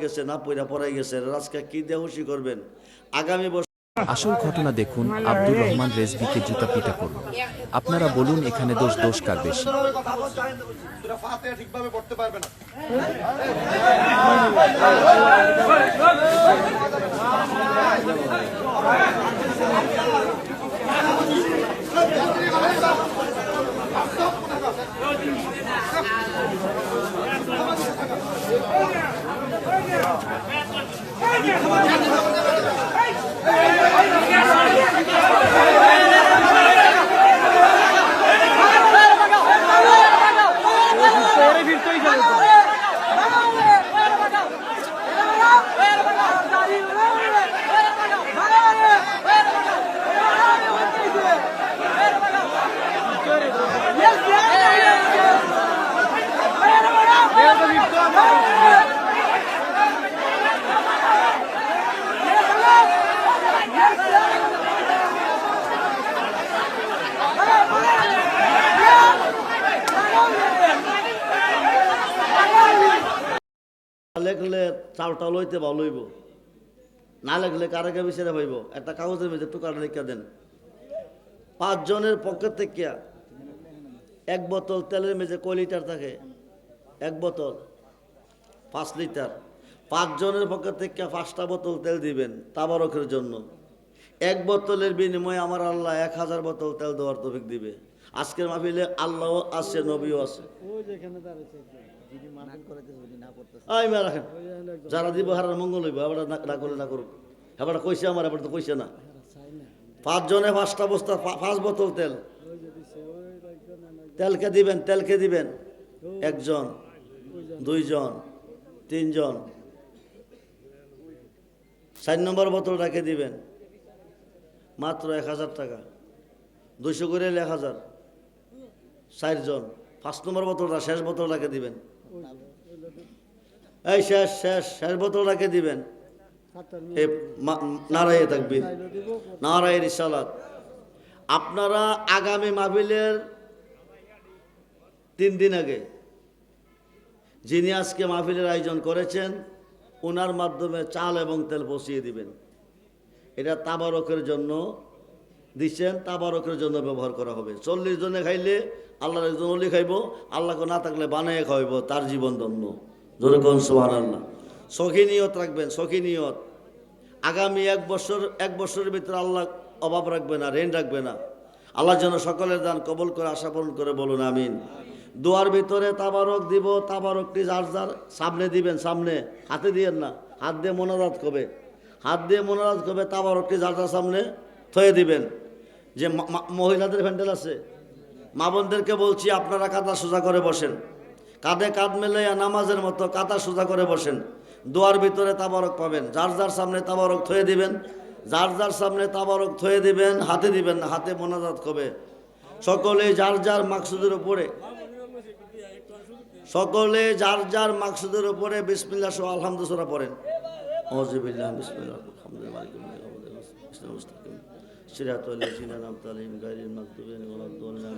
গেছে না পয়রা পড়াই গেছে, আজকে কি দিয়ে খুশি করবেন? আগামী বছর আসল ঘটনা দেখুন, আব্দুর রহমান রেজভিকে জুতা পিটা করল। আপনারা বলুন এখানে দোষ কার বেশি? ঠিকভাবে পড়তে পারবে না। লেখলে চালটা লইতে ভালো হইব, না লেখলে কারাকে বিচারে হইব। একটা কাগজের মধ্যে টুকাটা লিখা দেন। 5 জনের পক্ষে থেকে 1 বোতল তেলের মেঝে কয় লিটার থাকে? 1 বোতল 5 লিটার। 5 জনের পক্ষে থেকে 5টা বোতল তেল দিবেন তাবারকের জন্য। 1 বোতলের বিনিময়ে আমার আল্লাহ 1000 বোতল তেল দেওয়ার তৌফিক দিবে। আজকের মাহফিলে আল্লাহও আছে, নবীও আছে। রাখেন, যারা দিব হারার মঙ্গল হইব, এবার না করলে না করুক। এবার কইছে আমার, এবার তো কইছে না। 5 জনে 5টা বস্তা 5 বোতল তেল। তেলকে দিবেন 1 জন, 2 জন, 3 জন। 4 নম্বর বোতলটাকে দিবেন মাত্র 1000 টাকা, 200 করে 1000, 4 জন। 5 নম্বর বোতলটা, শেষ বোতলটাকে দিবেন। এই শেষ বোতলটাকে দিবেন। নারায়ে তাকবীর, নারায়ে রিসালাত। আপনারা আগামী মাহফিলের 3 দিন আগে যিনি আজকে মাহফিলের আয়োজন করেছেন, ওনার মাধ্যমে চাল এবং তেল পৌঁছিয়ে দিবেন। এটা তাবারকের জন্য দিচ্ছেন, তাবারকের জন্য ব্যবহার করা হবে। 40 জনে খাইলে আল্লাহর একজন ওলি খাইব, আল্লাহকে না থাকলে বানায় খাইব, তার জীবন ধন্য। জোরে কোন সুবহানাল্লাহ। সখী নিয়ত রাখবেন, সখী নিয়ত। আগামী 1 বছরের ভিতরে আল্লাহ অভাব রাখবে না, ঋণ রাখবে না। আল্লাহ যেন সকলের দান কবুল করে, আশা পূরণ করে বলুন আমিন। দোয়ার ভিতরে তাবারক দিব, তাবারকটি যার সামনে দিবেন, সামনে, হাতে দিয়েন না, হাত দিয়ে মোনাজাত করবে, তাবারকটি যার সামনে থয়ে দিবেন। যে মহিলাদের প্যান্ডেল আছে, মা বোনদেরকে বলছি আপনারা কাঁধা সোজা করে বসেন, কাঁধে কাঁধ মেলে নামাজের মতো কাঁধা সোজা করে বসেন। দোয়ার ভিতরে তাবারক পাবেন, যার সামনে তাবারক থয়ে দিবেন, সামনে তাবারক থয়ে দিবেন, হাতে দিবেন না, হাতে মোনাজাত করবে। সকলে যার মাকসুদের উপরে বিসমিল্লাহ সহ আলহামদুলিল্লাহ পড়েন। আউযুবিল্লাহ, বিসমিল্লাহ, আলহামদুলিল্লাহ, সিরাতাল লাযিনা আন'আমতা আলাইহিম গায়রিল মাগদুবি আলাইহিম ওয়ালাদ-দাল্লিন।